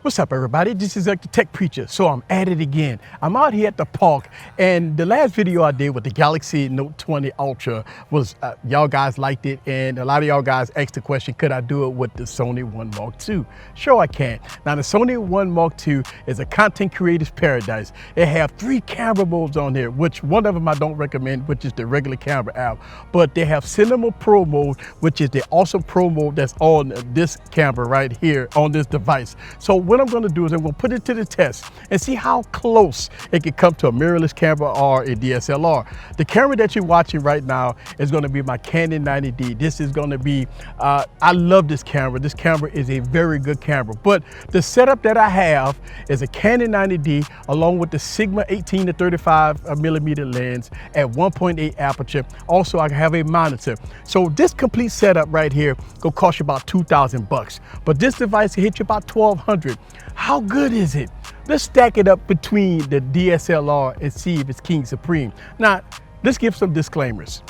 What's up, everybody? This is the Tech Preacher. So I'm at it again. I'm out here at the park, and the last video I did with the Galaxy Note 20 Ultra was, y'all guys liked it, and a lot of y'all guys asked the question, could I do it with the Sony One Mark II? Sure I can. Now the Sony One Mark II is a content creator's paradise. It have 3 camera modes on here, which one of them I don't recommend, which is the regular camera app, but they have Cinema Pro mode, which is the awesome pro mode that's on this camera right here on this device. So what I'm going to do is I'm going to put it to the test and see how close it can come to a mirrorless camera or a DSLR. The camera that you're watching right now is going to be my Canon 90D. This is going to be, I love this camera. This camera is a very good camera, but the setup that I have is a Canon 90D along with the Sigma 18 to 35 millimeter lens at 1.8 aperture. Also, I have a monitor. So this complete setup right here will cost you about $2,000, but this device will hit you about $1,200. How good is it? Let's stack it up between the DSLR and see if it's King Supreme. Now, let's give some disclaimers.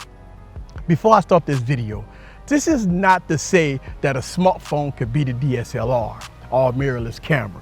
Before I start this video, this is not to say that a smartphone could be the DSLR or a mirrorless camera.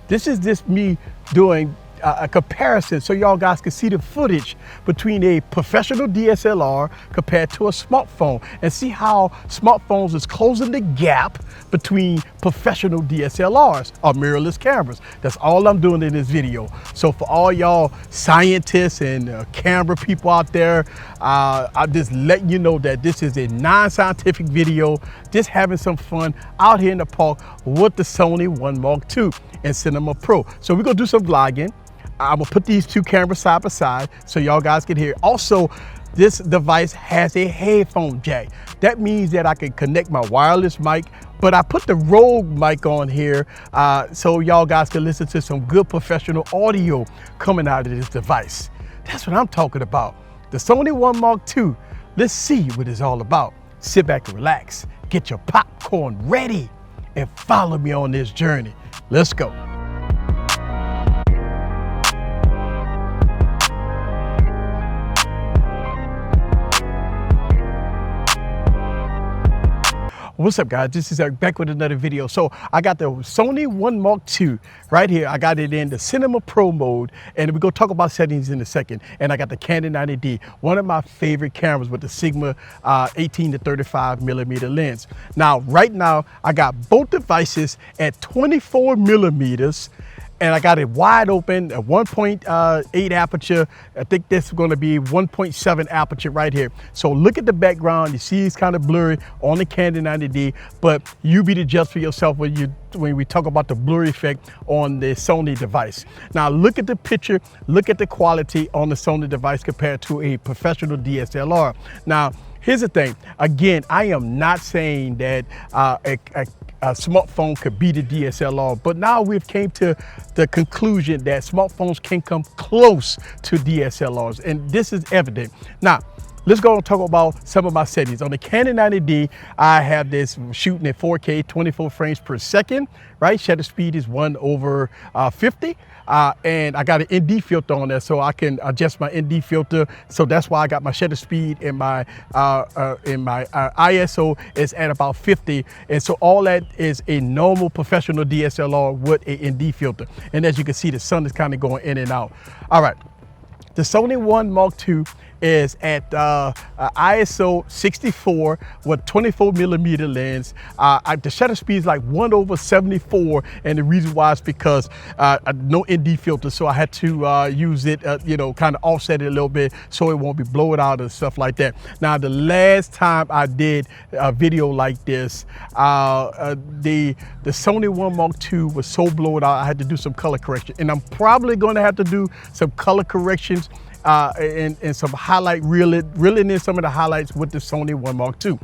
This is just me doing a comparison so y'all guys can see the footage between a professional DSLR compared to a smartphone and see how smartphones is closing the gap between professional DSLRs or mirrorless cameras. That's all I'm doing in this video. So for all y'all scientists and camera people out there, I'm just letting you know that this is a non-scientific video, just having some fun out here in the park with the Sony One Mark II and Cinema Pro. So we're gonna do some vlogging. I'm gonna put these 2 cameras side by side so y'all guys can hear. Also, this device has a headphone jack. That means that I can connect my wireless mic, but I put the Rode mic on here so y'all guys can listen to some good professional audio coming out of this device. That's what I'm talking about. The Sony One Mark II. Let's see what it's all about. Sit back and relax, get your popcorn ready, and follow me on this journey. Let's go. What's up, guys? This is Eric back with another video. So I got the Sony One Mark II right here. I got it in the Cinema Pro mode, and we're gonna talk about settings in a second. And I got the Canon 90D, one of my favorite cameras with the Sigma 18 to 35 millimeter lens. Now, right now, I got both devices at 24 millimeters, and I got it wide open at 1.8 aperture. I think this is gonna be 1.7 aperture right here. So look at the background. You see it's kind of blurry on the Canon 90D, but you be the judge for yourself when we talk about the blurry effect on the Sony device. Now look at the picture, look at the quality on the Sony device compared to a professional DSLR. Now, here's the thing. Again, I am not saying that a smartphone could be the DSLR, but now we've came to the conclusion that smartphones can come close to DSLRs, and this is evident. Now, let's go and talk about some of my settings. On the Canon 90D, I have this shooting at 4K, 24 frames per second, right? Shutter speed is 1/50. And I got an ND filter on there, so I can adjust my ND filter. So that's why I got my shutter speed and my ISO is at about 50. And so all that is a normal professional DSLR with a ND filter. And as you can see, the sun is kind of going in and out. All right, the Sony One Mark II is at ISO 64 with 24 millimeter lens. The shutter speed is like 1/74, and the reason why is because no ND filter, so I had to use it, kind of offset it a little bit so it won't be blowing out and stuff like that. Now, the last time I did a video like this, the Sony One Mark II was so blown out, I had to do some color correction, and I'm probably going to have to do some color corrections and some highlight, reeling in some of the highlights with the Sony One Mark II.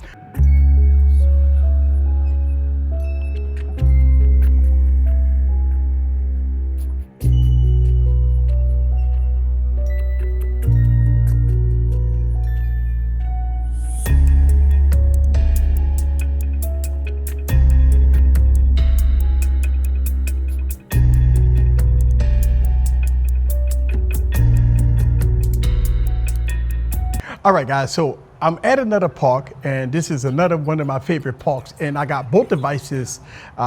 All right, guys, so I'm at another park, and this is another one of my favorite parks, and I got both devices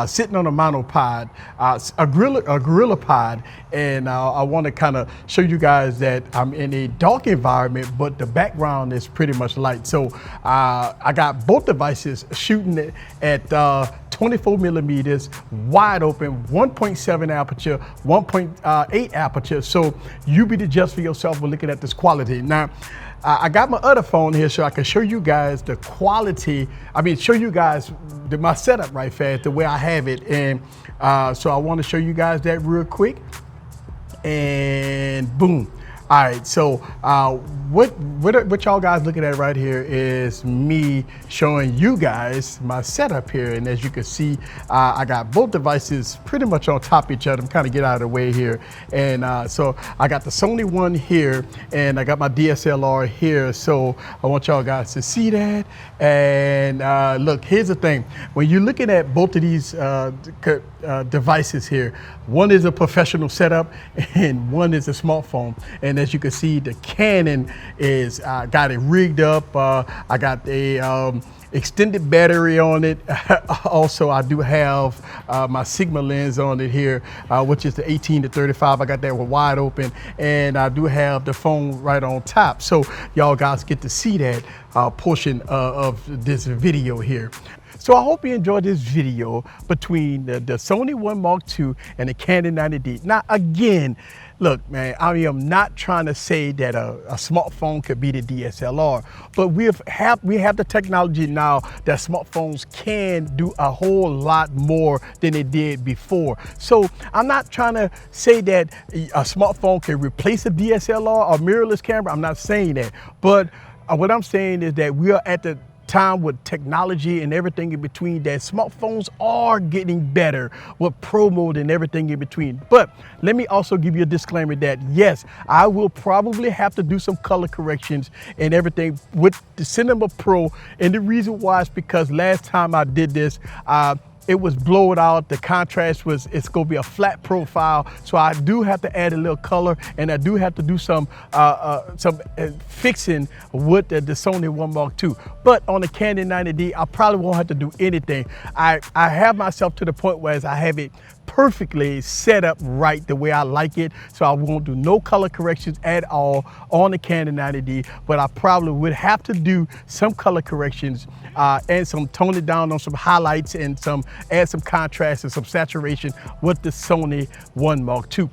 sitting on a monopod, a gorilla pod, and I want to kind of show you guys that I'm in a dark environment, but the background is pretty much light. So I got both devices shooting it at 24 millimeters, wide open, 1.7 aperture, 1.8 aperture. So you be the judge for yourself when looking at this quality. Now, I got my other phone here so I can show you guys the quality. Show you guys my setup right fast, the way I have it. And so I want to show you guys that real quick. And boom. All right, so what y'all guys looking at right here is me showing you guys my setup here. And as you can see, I got both devices pretty much on top of each other. I'm kind of get out of the way here. And so I got the Sony one here, and I got my DSLR here. So I want y'all guys to see that. And look, here's the thing. When you're looking at both of these devices here, one is a professional setup and one is a smartphone. And as you can see, the Canon is got it rigged up. I got a extended battery on it. Also, I do have my Sigma lens on it here, which is the 18-35. I got that one wide open, and I do have the phone right on top. So y'all guys get to see that portion of this video here. So I hope you enjoyed this video between the Sony One Mark II and the Canon 90D. Now again, look, man, I am not trying to say that a smartphone could be the DSLR, but we have the technology now that smartphones can do a whole lot more than it did before. So I'm not trying to say that a smartphone can replace a DSLR or mirrorless camera. I'm not saying that, but what I'm saying is that we are at the time with technology and everything in between that smartphones are getting better with pro mode and everything in between. But let me also give you a disclaimer that yes, I will probably have to do some color corrections and everything with the Cinema Pro. And the reason why is because last time I did this, it was blowed out. The contrast it's gonna be a flat profile. So I do have to add a little color, and I do have to do some fixing with the Sony One Mark II. But on the Canon 90D, I probably won't have to do anything. I have myself to the point where I have it perfectly set up right the way I like it. So I won't do no color corrections at all on the Canon 90D, but I probably would have to do some color corrections and some tone it down on some highlights and add some contrast and some saturation with the Sony One Mark II.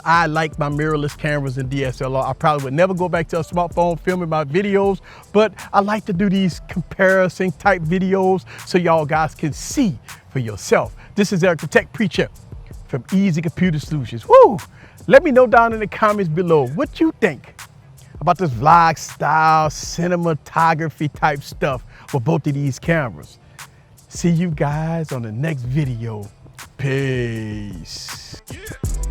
I like my mirrorless cameras and DSLR. I probably would never go back to a smartphone filming my videos, but I like to do these comparison type videos so y'all guys can see for yourself. This is Eric the Tech Preacher from AskEazyComputerSolutions. Woo! Let me know down in the comments below what you think about this vlog style cinematography type stuff with both of these cameras. See you guys on the next video. Peace. Yeah.